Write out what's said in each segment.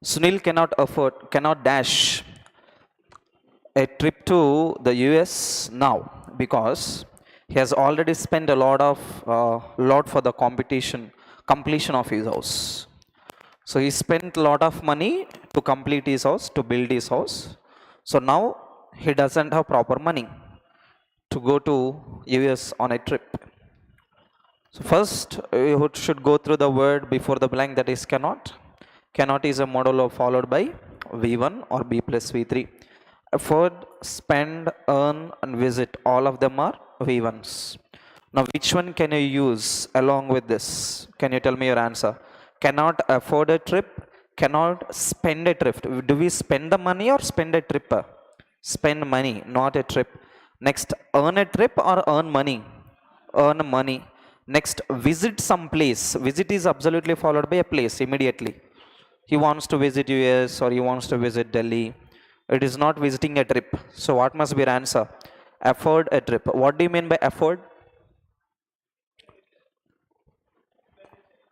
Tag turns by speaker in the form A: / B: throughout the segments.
A: Sunil cannot dash a trip to the US now because he has already spent a lot for the completion of his house. So he spent a lot of money to complete his house, to build his house. So now he doesn't have proper money to go to US on a trip. So first you should go through the word before the blank, that is cannot. Cannot is a modal followed by V1 or B plus V3. Afford, spend, earn and visit, all of them are V1s. Now which one can you use along with this? Can you tell me your answer? Cannot afford a trip, cannot spend a trip. Do we spend the money or spend a trip? Spend money, not a trip. Next, earn a trip or earn money? Earn money. Next, visit some place. Visit is absolutely followed by a place immediately. He wants to visit US or he wants to visit Delhi. It is not visiting a trip. So what must be your answer? Afford a trip. What do you mean by afford?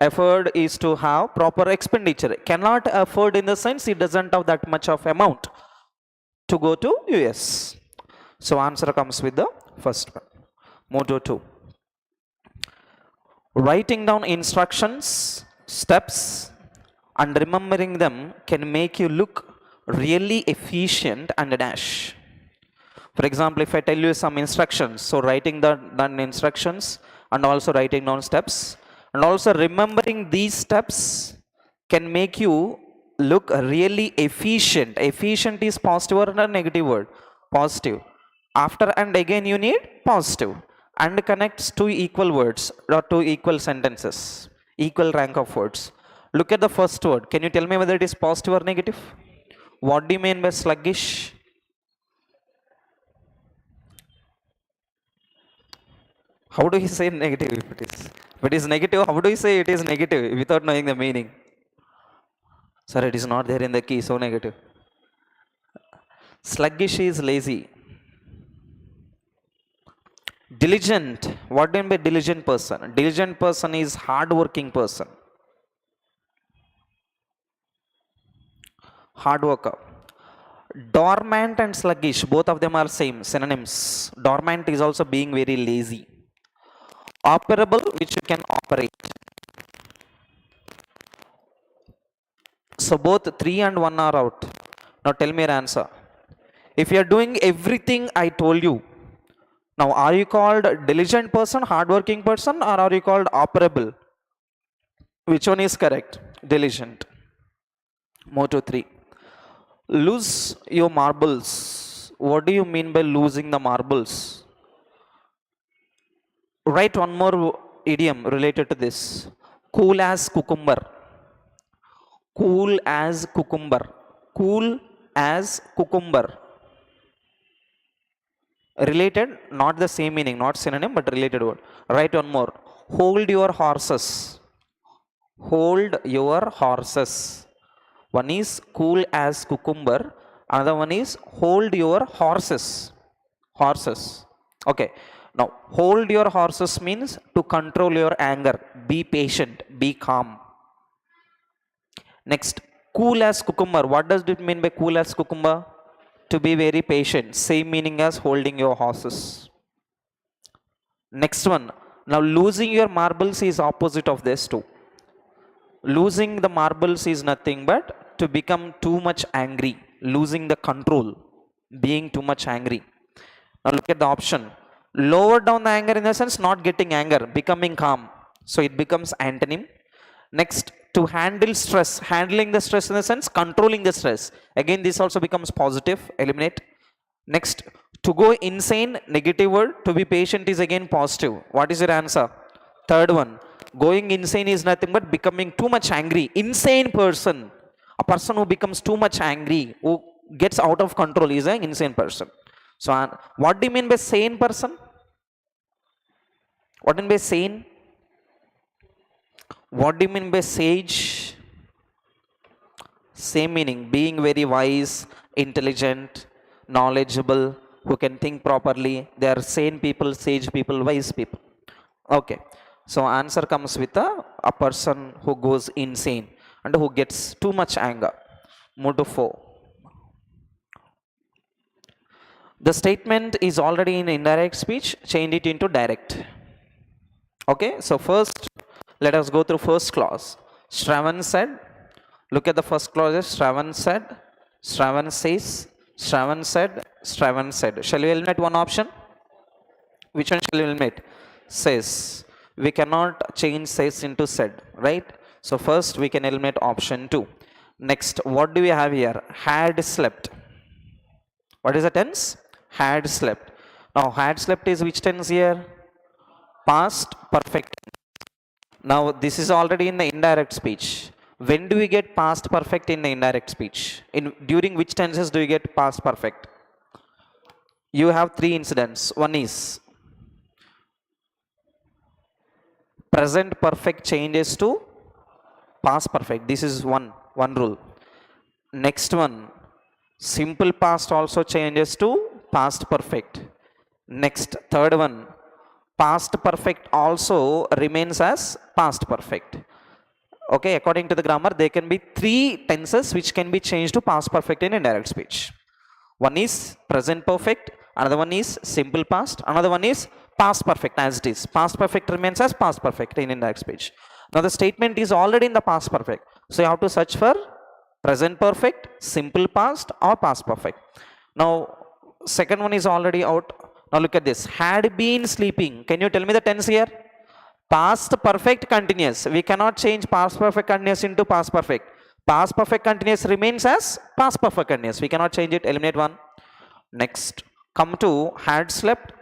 A: Afford is to have proper expenditure. Cannot afford in the sense he doesn't have that much of amount to go to US. So answer comes with the first one. Move 2. Writing down instructions, steps and remembering them can make you look really efficient and dash. For example, if I tell you some instructions, so writing down instructions and also writing down steps and also remembering these steps can make you look really efficient. Efficient is positive or a negative word? Positive. After and again you need positive and connects two equal words or two equal sentences, equal rank of words. Look at the first word. Can you tell me whether it is positive or negative? What do you mean by sluggish? How do you say negative if it is? If it is negative, how do you say it is negative without knowing the meaning? Sir, it is not there in the key, so negative. Sluggish is lazy. Diligent. What do you mean by diligent person? Diligent person is hard-working person. Hard worker. Dormant and sluggish, both of them are same, synonyms. Dormant is also being very lazy. Operable, which you can operate. So both 3 and 1 are out. Now tell me your answer. If you are doing everything I told you, now are you called diligent person, hardworking person, or are you called operable? Which one is correct? Diligent. Move to 3. Lose your marbles. What do you mean by losing the marbles? Write one more idiom related to this. Cool as cucumber. Cool as cucumber. Cool as cucumber. Related, not the same meaning, not synonym, but related word. Write one more. Hold your horses. Hold your horses. One is cool as cucumber. Another one is hold your horses. Horses. Okay. Now, hold your horses means to control your anger. Be patient. Be calm. Next, cool as cucumber. What does it mean by cool as cucumber? To be very patient. Same meaning as holding your horses. Next one. Now, losing your marbles is opposite of this too. Losing the marbles is nothing but to become too much angry. Losing the control. Being too much angry. Now, look at the option. Lower down the anger in the sense not getting anger, becoming calm. So it becomes antonym. Next, to handle stress, handling the stress in the sense controlling the stress. Again, this also becomes positive, eliminate. Next, to go insane, negative word. To be patient is again positive. What is your answer? Third one. Going insane is nothing but becoming too much angry. Insane person. A person who becomes too much angry, who gets out of control is an insane person. So, what do you mean by sane person? What do you mean by sane? What do you mean by sage? Same meaning. Being very wise, intelligent, knowledgeable, who can think properly. They are sane people, sage people, wise people. Okay. So, answer comes with a person who goes insane and who gets too much anger. Move to 4. The statement is already in indirect speech, change it into direct. Okay, so first let us go through first clause. Shravan said, look at the first clause. Shravan said, Shravan says, Shravan said, Shravan said. Shall we eliminate one option? Which one shall we eliminate? Says. We cannot change says into said, right? So first we can eliminate option 2. Next, what do we have here? Had slept. What is the tense? Had slept. Now had slept is which tense here? Past perfect. Now this is already in the indirect speech. When do we get past perfect in the indirect speech? During which tenses do you get past perfect? You have 3 incidents. One is present perfect changes to past perfect. This is one rule. Next one, simple past also changes to past perfect. Next, third one, past perfect also remains as past perfect. Okay, according to the grammar, there can be 3 tenses which can be changed to past perfect in indirect speech. One is present perfect, another one is simple past, another one is past perfect as it is. Past perfect remains as past perfect in indirect speech. Now the statement is already in the past perfect. So you have to search for present perfect, simple past or past perfect. Now second one is already out. Now look at this. Had been sleeping. Can you tell me the tense here? Past perfect continuous. We cannot change past perfect continuous into past perfect. Past perfect continuous remains as past perfect continuous. We cannot change it. Eliminate one. Next, come to had slept.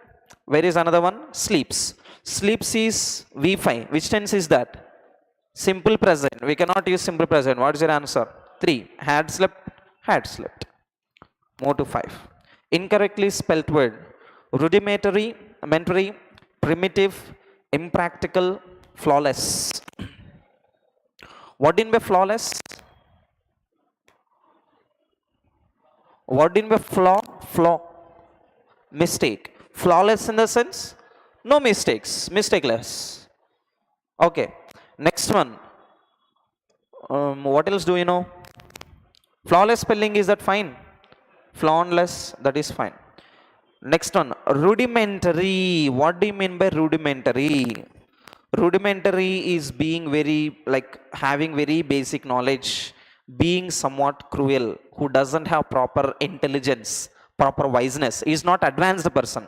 A: Where is another one? Sleeps. Sleeps is V5. Which tense is that? Simple present. We cannot use simple present. What is your answer? 3. Had slept. Had slept. Move to 5. Incorrectly spelt word. Rudimentary, primitive, impractical, flawless. What in by flawless? What in by flaw? Flaw. Mistake. Flawless in the sense? No mistakes. Mistakeless. Okay. Next one. What else do you know? Flawless spelling, is that fine? Flawless, that is fine. Next one, rudimentary. What do you mean by rudimentary? Rudimentary is being very, like having very basic knowledge, being somewhat cruel, who doesn't have proper intelligence, proper wiseness, is not advanced person,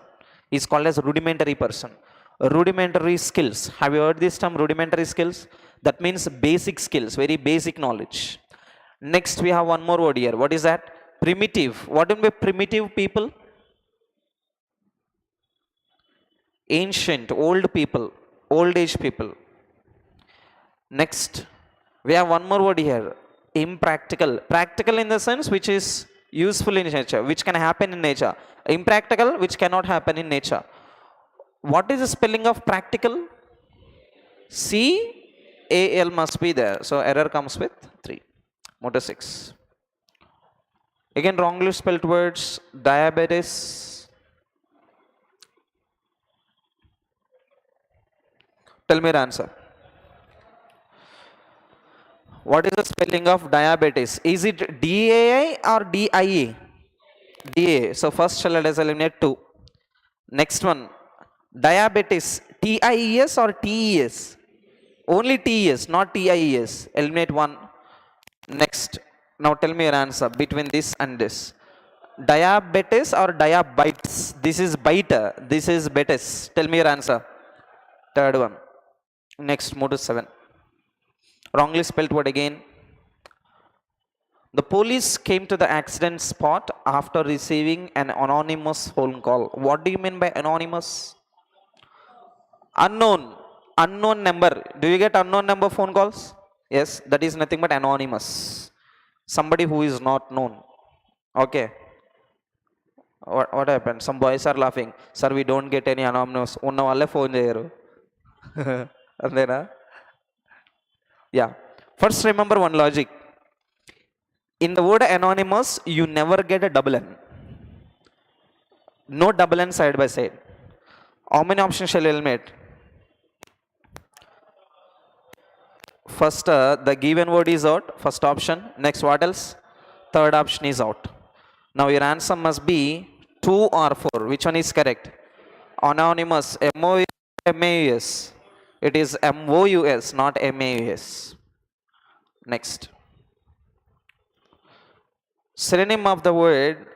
A: is called as rudimentary person. Rudimentary skills. Have you heard this term, rudimentary skills? That means basic skills, very basic knowledge. Next, we have one more word here. What is that? Primitive. What do you mean by primitive people? Ancient, old people, old age people. Next, we have one more word here. Impractical. Practical in the sense which is useful in nature, which can happen in nature. Impractical, which cannot happen in nature. What is the spelling of practical? C-A-L must be there. So error comes with 3. Move to 6. Again, wrongly spelled words. Diabetes. Tell me your answer. What is the spelling of diabetes? Is it D-A-I or D-I-A? D-A. So first let us eliminate 2. Next one. Diabetes. T-I-E-S or T-E-S? Only T-E-S, not T-I-E-S. Eliminate 1. Next. Now tell me your answer between this and this. Diabetes or diabites? This is bite. This is betis. Tell me your answer. Third one. Next, move to 7. Wrongly spelled word again. The police came to the accident spot after receiving an anonymous phone call. What do you mean by anonymous? Unknown. Unknown number. Do you get unknown number phone calls? Yes, that is nothing but anonymous. Somebody who is not known. Okay. What happened? Some boys are laughing. Sir, we don't get any anonymous. Unna valle phone cheyaru. Andena? Yeah. First remember one logic. In the word anonymous, you never get a double N. No double N side by side. How many options shall you eliminate? First, the given word is out. First option. Next, what else? Third option is out. Now your answer must be 2 or 4. Which one is correct? Anonymous, M-O-U-S. It is M-O-U-S, not M-A-U-S. Next. Synonym of the word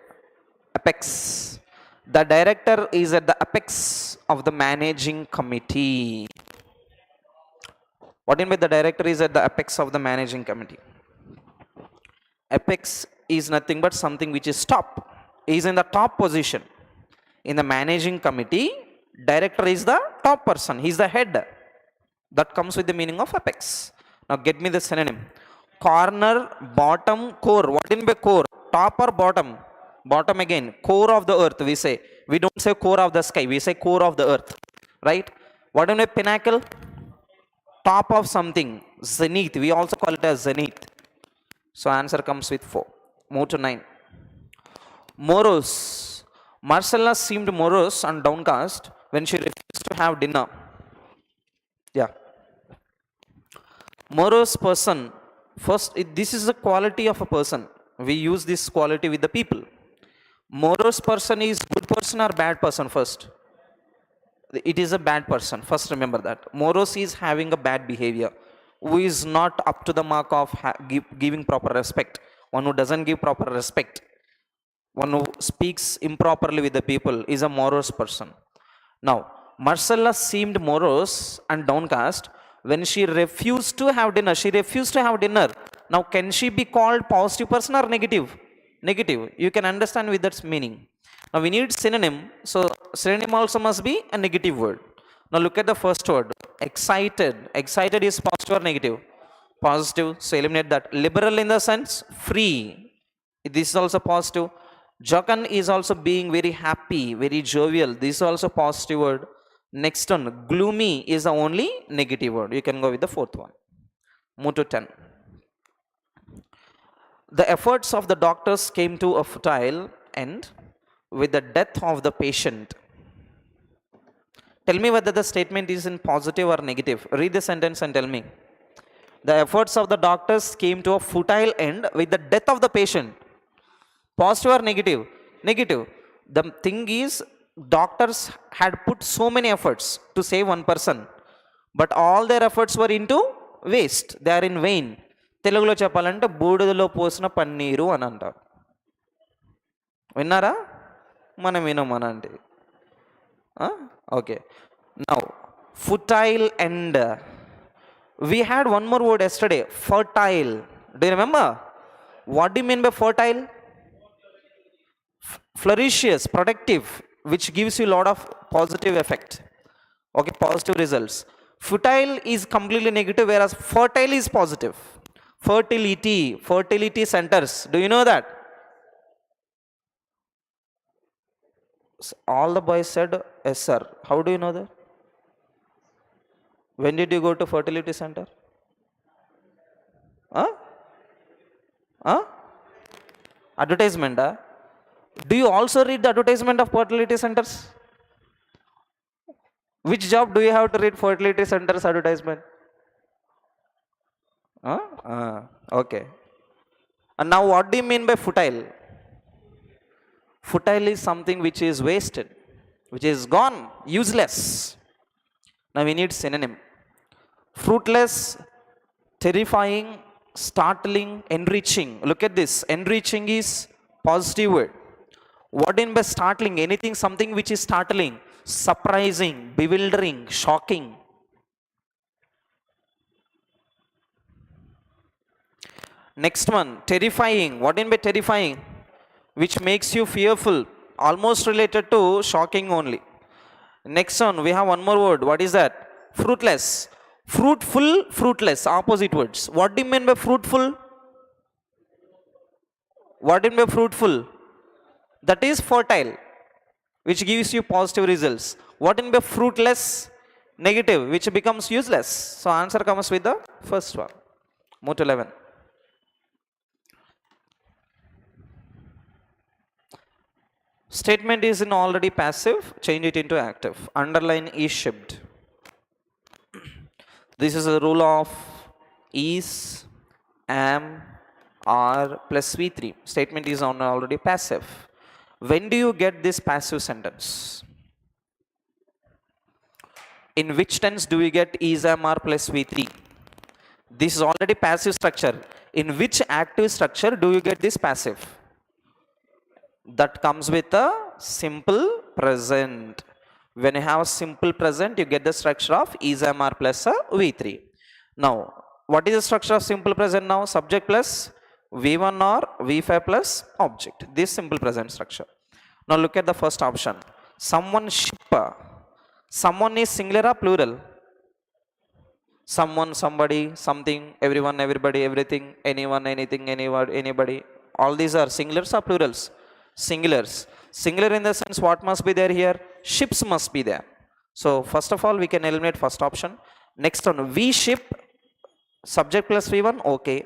A: apex. The director is at the apex of the managing committee. What do you mean by the director is at the apex of the managing committee? Apex is nothing but something which is top. He is in the top position. In the managing committee, director is the top person. He is the head. That comes with the meaning of apex. Now get me the synonym. Corner, bottom, core. What do you mean by core? Top or bottom? Bottom again. Core of the earth, we say. We don't say core of the sky. We say core of the earth. Right? What do you mean by pinnacle? Top of something. Zenith. We also call it as zenith. So answer comes with 4. Move to 9. Morose. Marcella seemed morose and downcast when she refused to have dinner. Yeah. Morose person. First, this is the quality of a person. We use this quality with the people. Morose person is good person or bad person first? It is a bad person. First remember that. Morose is having a bad behavior. Who is not up to the mark of giving proper respect. One who doesn't give proper respect. One who speaks improperly with the people is a morose person. Now, Marcella seemed morose and downcast when she refused to have dinner. She refused to have dinner. Now, can she be called positive person or negative? Negative. You can understand with that meaning. Now, we need synonym. So, synonym also must be a negative word. Now, look at the first word. Excited. Excited is positive or negative? Positive. So, eliminate that. Liberal in the sense free. This is also positive. Jocund is also being very happy, very jovial. This is also positive word. Next one, gloomy is the only negative word. You can go with the fourth one. Move to 10. The efforts of the doctors came to a futile end with the death of the patient. Tell me whether the statement is in positive or negative. Read the sentence and tell me. The efforts of the doctors came to a futile end with the death of the patient. Positive or negative? Negative. The thing is, doctors had put so many efforts to save one person, but all their efforts were into waste. They are in vain. తెలుగులో చెప్పాలంటే బూడిదలో పోసిన పన్నీరు అని అంటారు. విన్నారా? మనం వినమనండి. Okay. Now, futile end. We had one more word yesterday, fertile. Do you remember? What do you mean by fertile? Flourishous, productive, which gives you a lot of positive effect. Okay, positive results. Futile is completely negative, whereas fertile is positive. Fertility centers. Do you know that? All the boys said yes, sir. How do you know that? When did you go to fertility center? Advertisement. Do you also read the advertisement of fertility centers? Which job do you have to read fertility centers advertisement? Okay. And now what do you mean by futile? Futile is something which is wasted, which is gone, useless. Now we need synonym. Fruitless, terrifying, startling, enriching. Look at this. Enriching is positive word. What do you mean by startling? Anything, something which is startling, surprising, bewildering, shocking. Next one, terrifying. What do you mean by terrifying? Which makes you fearful, almost related to shocking only. Next one, we have one more word. What is that? Fruitless. Fruitful, fruitless, opposite words. What do you mean by fruitful? What do you mean by fruitful? That is fertile, which gives you positive results. What do you mean by fruitless? Negative, which becomes useless. So answer comes with the first one. Move to 11. Statement is in already passive, change it into active. Underline is shipped. This is a rule of is, am, R plus V3. Statement is on already passive. When do you get this passive sentence? In which tense do you get is am R plus V3? This is already passive structure. In which active structure do you get this passive? That comes with a simple present. When you have a simple present, you get the structure of is am R plus a V3. Now, what is the structure of simple present now? Subject plus V1 or V5 plus object. This simple present structure. Now look at the first option. Someone ship. Someone is singular or plural? Someone, somebody, something, everyone, everybody, everything, anyone, anything, anyone, anybody. All these are singulars or plurals? Singulars. Singular in the sense what must be there here? Ships must be there. So first of all we can eliminate first option. Next one, we ship, subject plus V1, okay.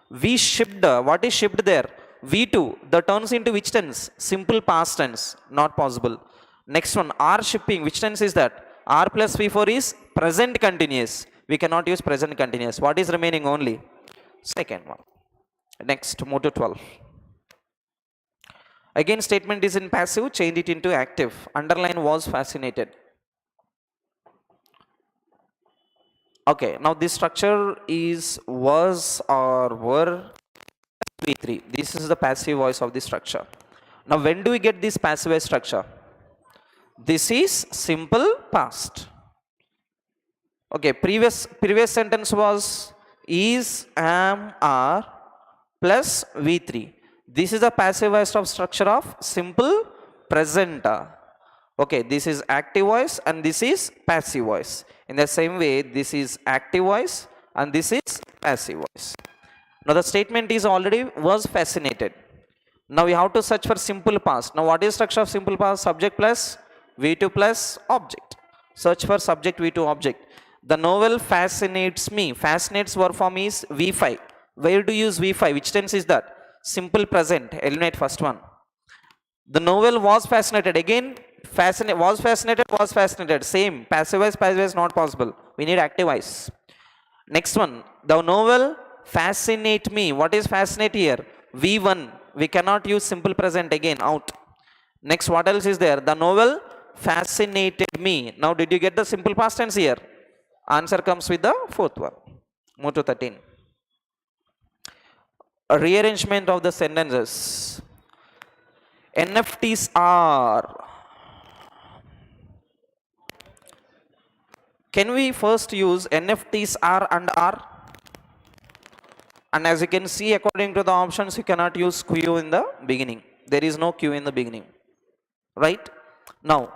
A: We shipped, what is shipped there? V2, that turns into which tense? Simple past tense, not possible. Next one, are shipping, which tense is that? R plus V4 is present continuous. We cannot use present continuous. What is remaining only? Second one. Next, move to 12. Again, statement is in passive, change it into active. Underline was fascinated. Okay, now this structure is was or were V3. This is the passive voice of the structure. Now, when do we get this passive voice structure? This is simple past. Okay, previous sentence was is, am, are plus V3. This is a passive voice of structure of simple present. Okay, this is active voice and this is passive voice. In the same way, this is active voice and this is passive voice. Now the statement is already was fascinated. Now we have to search for simple past. Now what is structure of simple past? Subject plus V2 plus object. Search for subject V2 object. The novel fascinates me. Fascinates verb form is V5. Where do you use V5? Which tense is that? Simple present. Eliminate first one. The novel was fascinated. Again, was fascinated. Same. Passive voice not possible. We need active voice. Next one. The novel fascinate me. What is fascinate here? V1. We cannot use simple present again. Out. Next, what else is there? The novel fascinated me. Now, did you get the simple past tense here? Answer comes with the fourth one. Move to 13. A rearrangement of the sentences. NFTs are. Can we first use NFTs are and are? And as you can see, according to the options, you cannot use Q in the beginning. There is no Q in the beginning. Right? Now,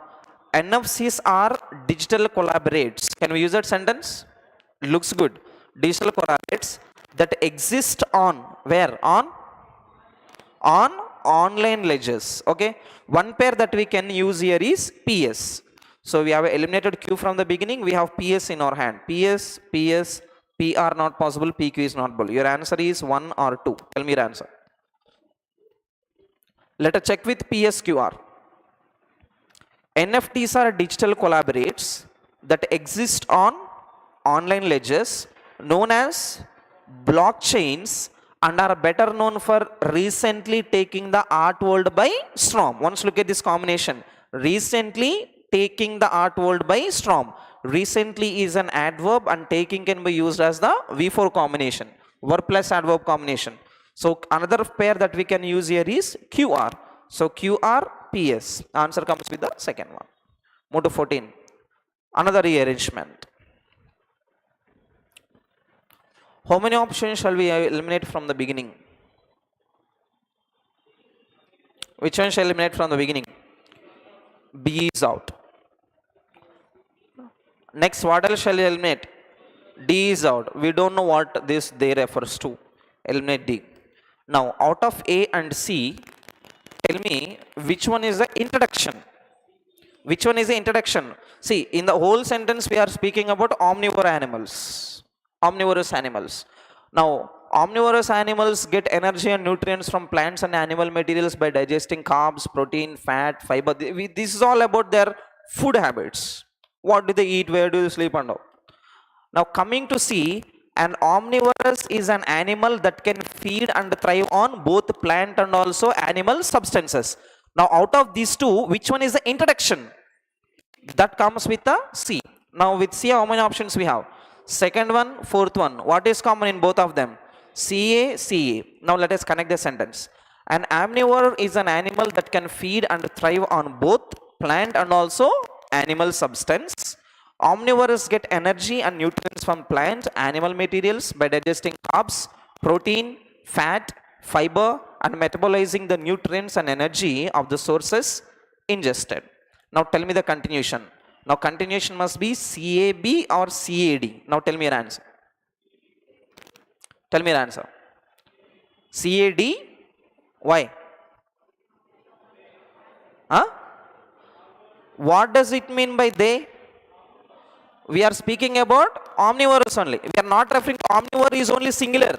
A: NFCs are digital collaborates. Can we use that sentence? Looks good. Digital collaborates that exist on where? On online ledgers. Okay. One pair that we can use here is PS. So we have eliminated Q from the beginning. We have PS in our hand. PS, PR not possible. PQ is not possible. Your answer is 1 or 2. Tell me your answer. Let us check with PSQR. NFTs are digital collaborates that exist on online ledgers known as blockchains and are better known for recently taking the art world by storm. Once look at this combination. Recently taking the art world by storm. Recently is an adverb and taking can be used as the V4 combination. Verb plus adverb combination. So another pair that we can use here is QR. So QR, PS. Answer comes with the second one. Move to 14. Another rearrangement. How many options shall we eliminate from the beginning? Which one shall eliminate from the beginning? B is out. Next, what else shall we eliminate? D is out. We don't know what this they refers to. Eliminate D. Now, out of A and C, tell me which one is the introduction. Which one is the introduction? See, in the whole sentence we are speaking about omnivore animals. Omnivorous animals. Now, omnivorous animals get energy and nutrients from plants and animal materials by digesting carbs, protein, fat, fiber. This is all about their food habits. What do they eat? Where do they sleep? And all. Now, coming to C, An omnivorous is an animal that can feed and thrive on both plant and also animal substances. Now out of these two, which one is the introduction? That comes with the C. Now with C, how many options we have? Second one, fourth one. What is common in both of them? CA, CA. Now let us connect the sentence. An omnivore is an animal that can feed and thrive on both plant and also animal substance. Omnivores get energy and nutrients from plant, animal materials by digesting carbs, protein, fat, fiber, and metabolizing the nutrients and energy of the sources ingested. Now tell me the continuation. Now continuation must be CAB or CAD. Now tell me your answer. Tell me your answer. CAD. Why? Huh? What does it mean by they? We are speaking about omnivorous only. We are not referring to omnivore is only singular.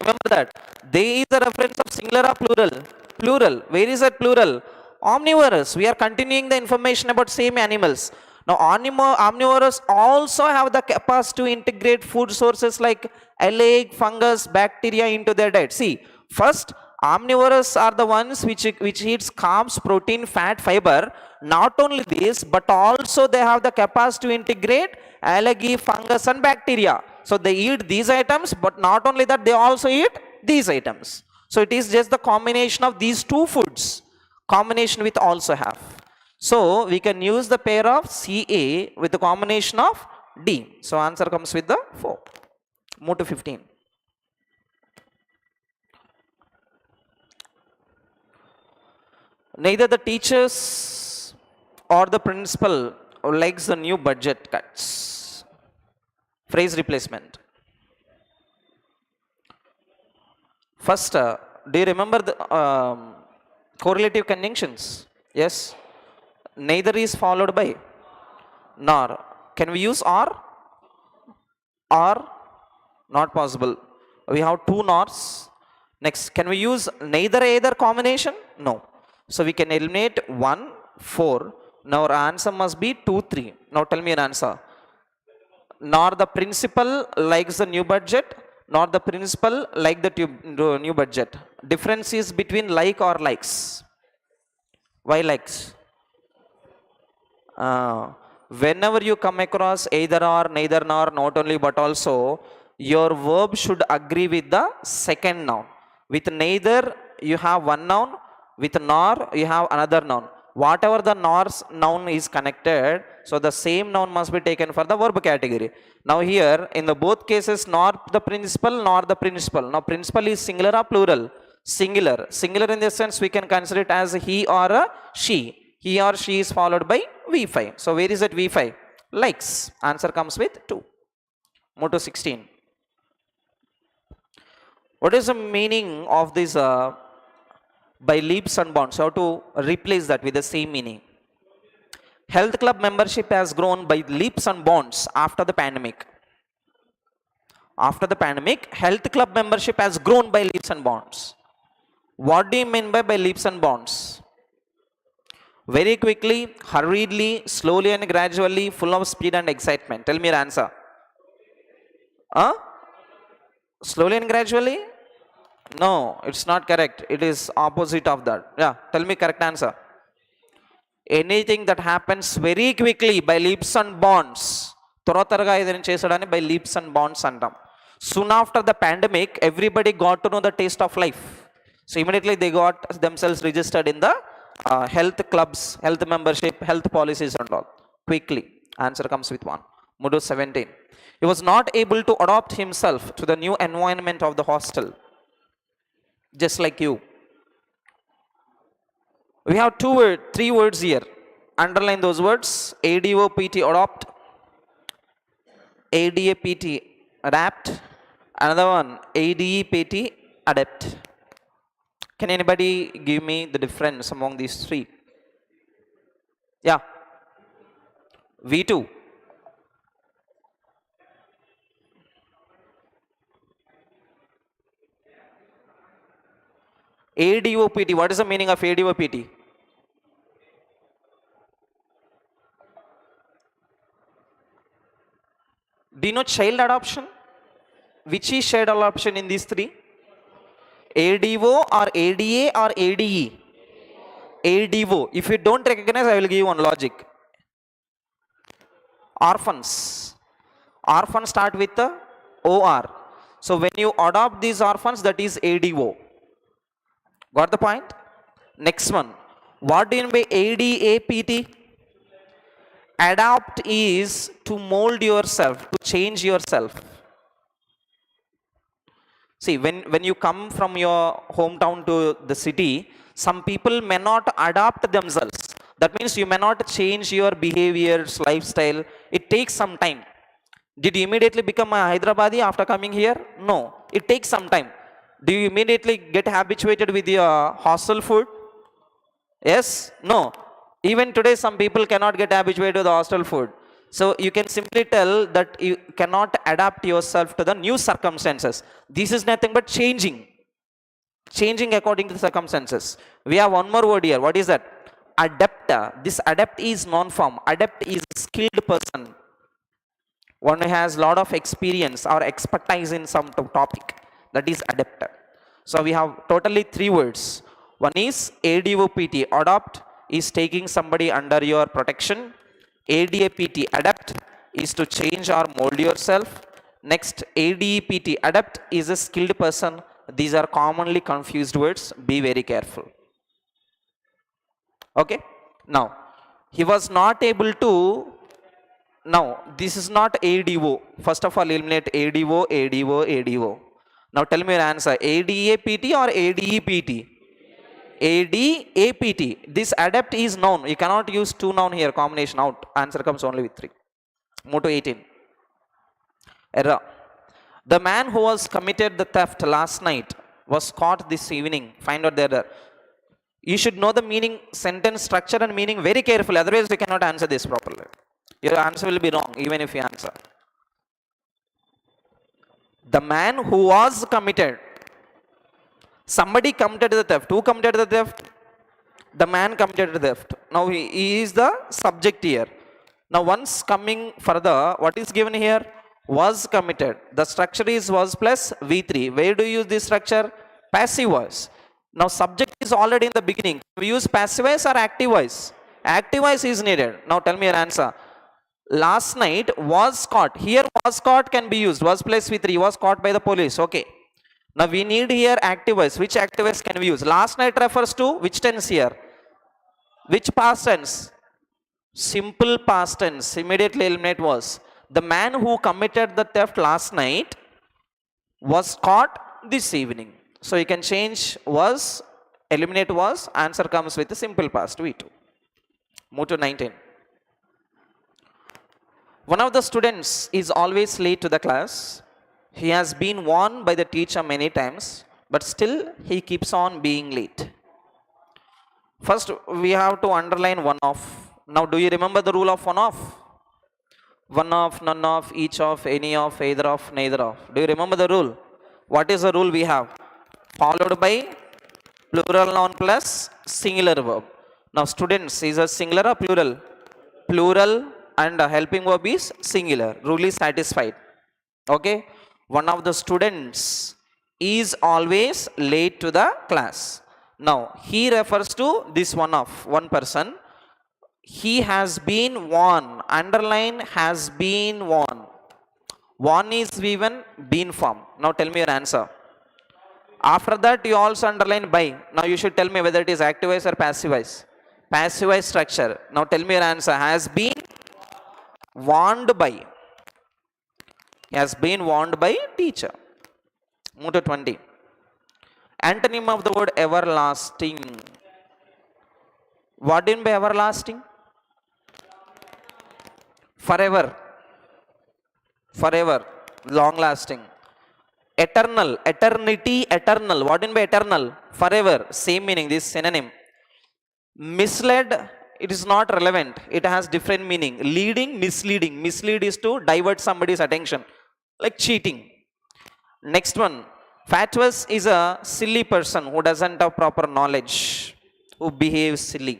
A: Remember that. They is the reference of singular or plural? Plural. Where is that plural? Omnivorous. We are continuing the information about same animals. Now omnivorous also have the capacity to integrate food sources like algae, fungus, bacteria into their diet. See, first omnivorous are the ones which eats carbs, protein, fat, fiber. Not only this, but also they have the capacity to integrate algae, fungus and bacteria. So they eat these items, but not only that, they also eat these items. So it is just the combination of these two foods. Combination with also have. So we can use the pair of CA with the combination of D. So answer comes with the 4. Move to 15. Neither the teachers or the principal likes the new budget cuts. Phrase replacement. First, do you remember the correlative conjunctions? Yes. Neither is followed by nor. Can we use or? Or? Not possible. We have two nors. Next, can we use neither either combination? No. So we can eliminate 1, 4. Now our answer must be 2, 3. Now tell me an answer. Nor the principal likes the new budget, nor the principal like the new budget. Difference is between like or likes. Why likes? Whenever you come across either or, neither nor, not only but also, your verb should agree with the second noun. With neither, you have one noun. With nor, you have another noun. Whatever the nor's noun is connected, so the same noun must be taken for the verb category. Now here, in the both cases, nor the principal, nor the principal. Now principal is singular or plural? Singular. Singular in this sense, we can consider it as he or a she. He or she is followed by V5. So where is that V5? Likes. Answer comes with 2. Move to 16. What is the meaning of this by leaps and bounds? How to replace that with the same meaning? Health club membership has grown by leaps and bounds after the pandemic. After the pandemic, health club membership has grown by leaps and bounds. What do you mean by leaps and bounds? Very quickly, hurriedly, slowly and gradually, full of speed and excitement. Tell me your answer. Slowly and gradually? No, it's not correct. It is opposite of that. Yeah, tell me correct answer. Anything that happens very quickly by leaps and bounds. త్వరగా ఏదైనా చేసాడని by leaps and bounds అంటాం. Soon after the pandemic, everybody got to know the taste of life. So immediately they got themselves registered in the health clubs, health membership, health policies and all. Quickly. Answer comes with 1. Move to 17. He was not able to adapt himself to the new environment of the hostel. Just like you. We have 3 words here. Underline those words. ADOPT, adopt. ADAPT, adapt. Another one, ADEPT, adapt. Can anybody give me the difference among these 3? Yeah. V2. ADOPT. What is the meaning of ADOPT? Do you know child adoption? Which is schedule option in these three? ADO or ADA or ADE? ADO. If you don't recognize, I will give you one logic. Orphans. Orphans start with the OR. So when you adopt these orphans, that is ADO. Got the point? Next one. What do you mean by ADAPT? Adapt is to mold yourself, to change yourself. See, when you come from your hometown to the city, some people may not adapt themselves. That means you may not change your behaviors, lifestyle. It takes some time. Did you immediately become a Hyderabadi after coming here? No. It takes some time. Do you immediately get habituated with your hostel food? Yes? No. Even today, some people cannot get habituated to the hostel food. So you can simply tell that you cannot adapt yourself to the new circumstances. This is nothing but changing. Changing according to the circumstances. We have one more word here. What is that? Adept. This adept is non-form. Adept is a skilled person. One who has a lot of experience or expertise in some topic. That is adept. So we have totally three words. One is ADOPT. Adopt is taking somebody under your protection. ADAPT, adapt, is to change or mold yourself. Next, ADEPT, adapt, is a skilled person. These are commonly confused words. Be very careful. Okay? Now, he was not able to. Now, this is not ADO. First of all, eliminate ADO, ADO, ADO. Now, tell me your answer. ADAPT or ADEPT? ADAPT. This adapt is noun. You cannot use two noun here. Combination out. Answer comes only with 3. Move to 18. Error. The man who was committed the theft last night was caught this evening. Find out the error. You should know the meaning, sentence structure and meaning very carefully. Otherwise, you cannot answer this properly. Your answer will be wrong even if you answer. The man who was committed. Somebody committed the theft. Who committed the theft? The man committed the theft. Now he is the subject here. Now once coming further, what is given here? Was committed. The structure is was plus V3. Where do you use this structure? Passive voice. Now subject is already in the beginning. We use passive voice or active voice? Active voice is needed. Now tell me your answer. Last night was caught. Here was caught can be used. Was plus V3. Was caught by the police. Okay. Now we need here active voice. Which active voice can we use? Last night refers to which tense here? Which past tense? Simple past tense. Immediately eliminate was. The man who committed the theft last night was caught this evening. So you can change was, eliminate was, answer comes with a simple past V2. Move to 19. One of the students is always late to the class. He has been warned by the teacher many times, but still he keeps on being late. First, we have to underline one of. Now, do you remember the rule of one of? One of, none of, each of, any of, either of, neither of. Do you remember the rule? What is the rule we have? Followed by plural noun plus singular verb. Now, students is a singular or plural? Plural, and helping verb is singular. Rule is satisfied. Okay? One of the students is always late to the class. Now, he refers to this one of, one person. He has been warned. Underline has been warned. Warn is given, been form. Now, tell me your answer. After that, you also underline by. Now, you should tell me whether it is active voice or passive voice. Passive voice structure. Now, tell me your answer. Has been warned by. He has been warned by teacher. Move to 20. Antonym of the word everlasting. What do you mean by everlasting? Forever. Forever. Long lasting. Eternal. Eternity. Eternal. What do you mean by eternal? Forever. Same meaning. This synonym. Misled. It is not relevant. It has different meaning. Leading, misleading. Mislead is to divert somebody's attention. Like cheating. Next one. Fatuous is a silly person who doesn't have proper knowledge. Who behaves silly.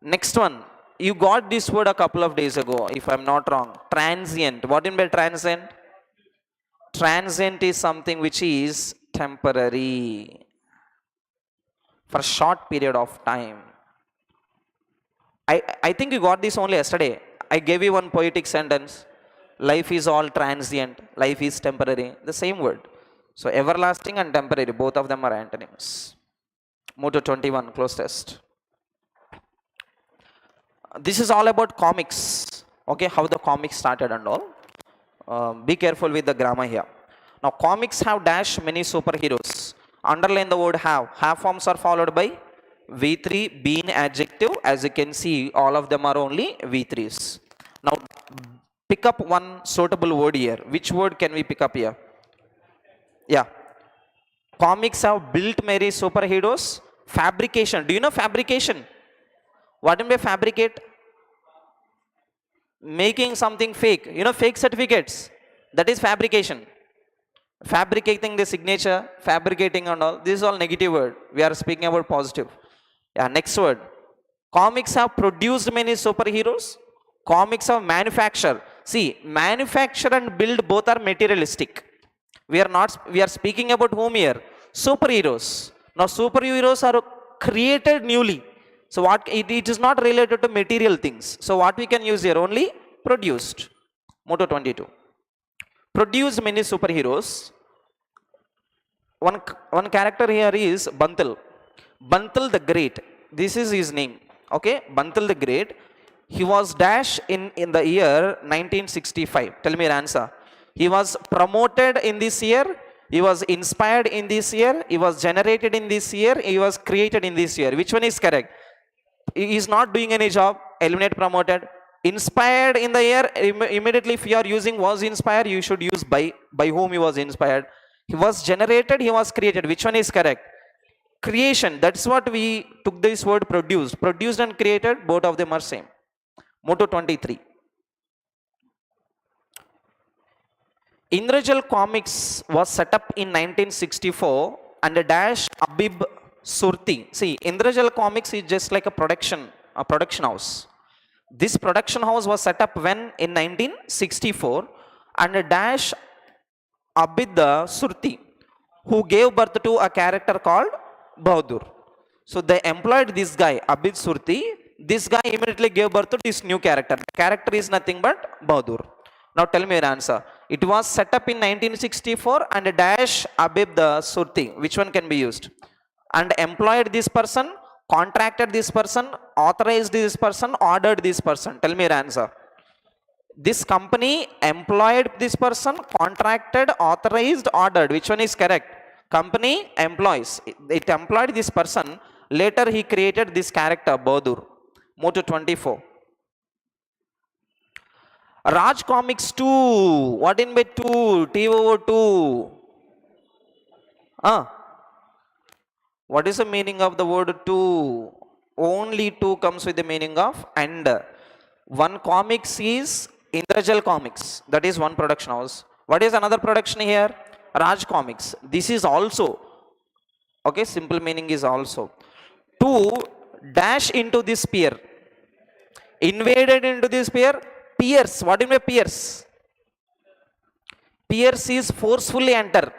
A: Next one. You got this word a couple of days ago, if I'm not wrong. Transient. What do you mean by transient? Transient is something which is temporary for a short period of time. I think you got this only yesterday. I gave you one poetic sentence. Life is all transient. Life is temporary. The same word. So everlasting and temporary, both of them are antonyms. Move to 21, close test. This is all about comics. Okay, how the comics started and all. Be careful with the grammar here. Now comics have dash many superheroes. Underline the word have. Have forms are followed by V3 being adjective. As you can see, all of them are only V3s. Now pick up one suitable word here. Which word can we pick up here? Yeah. Comics have built many superheroes. Fabrication. Do you know fabrication? What do you mean by fabricate? Making something fake. You know fake certificates. That is fabrication. Fabricating the signature, fabricating and all. This is all negative word. We are speaking about positive. Yeah, next word. Comics have produced many superheroes. Comics have manufactured. See, manufacture and build both are materialistic. We are speaking about whom here? Superheroes. Now superheroes are created newly. So what it is not related to material things. So what we can use here? Only produced. Motto 22. Produced many superheroes. One character here is Bantal. Bantal the Great. This is his name. Okay, Bantal the Great. He was dash in the year 1965. Tell me your answer. He was promoted in this year. He was inspired in this year. He was generated in this year. He was created in this year. Which one is correct? He is not doing any job. Eliminate promoted. Inspired in the year. Immediately if you are using was inspired, you should use by whom he was inspired. He was generated. He was created. Which one is correct? Creation. That's what we took this word produced. Produced and created, both of them are same. Motto 23. Indrajal Comics was set up in 1964 and a dash Abib Surti. See, Indrajal Comics is just like a production house. This production house was set up when? In 1964 and a dash Abid Surti, who gave birth to a character called Bahadur. So they employed this guy, Abid Surti. This guy immediately gave birth to this new character. The character is nothing but Bahadur. Now tell me your answer. It was set up in 1964 and a dash Abid Surti. Which one can be used? And employed this person, contracted this person, authorized this person, ordered this person. Tell me your answer. This company employed this person, contracted, authorized, ordered. Which one is correct? Company employs. It employed this person. Later he created this character, Bahadur. Move to 24. Raj Comics 2. What in by 2? T over 2. What is the meaning of the word 2? Only 2 comes with the meaning of and. One comics is Indrajal Comics. That is one production house. What is another production here? Raj Comics. This is also. Okay, simple meaning is also. 2 dash into this sphere. Invaded into this sphere. Pierce. What do you mean pierce? Pierce is forcefully enter.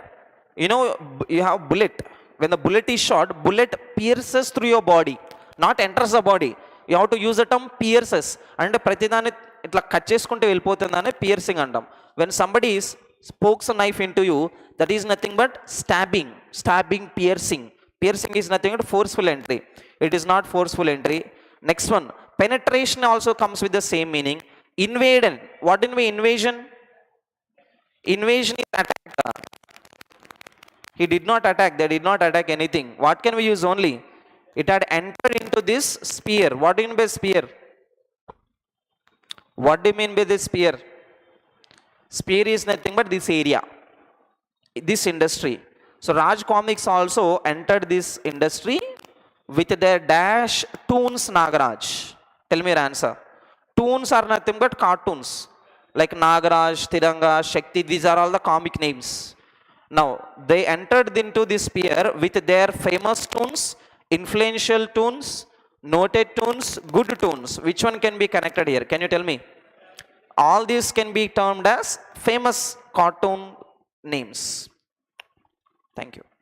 A: You know, you have bullet. When the bullet is shot, bullet pierces through your body, not enters the body. You have to use the term pierces. And pratidani itla cut cheskunte velipotundane piercing andam. When somebody pokes a knife into you, that is nothing but stabbing. Stabbing, piercing. Piercing is nothing but forceful entry. It is not forceful entry. Next one. Penetration also comes with the same meaning. Invaden. What do you mean invasion? Invasion is attack. He did not attack. They did not attack anything. What can we use only? It had entered into this sphere. What do you mean by sphere? What do you mean by this sphere? Sphere is nothing but this area, this industry. So Raj Comics also entered this industry with their dash Toons Nagaraj. Tell me your answer. Toons are nothing but cartoons like Nagaraj, Tiranga, Shakti. These are all the comic names. Now they entered into this sphere with their famous toons, influential toons, noted toons, good toons. Which one can be connected here? Can you tell me? All these can be termed as famous cartoon names. Thank you.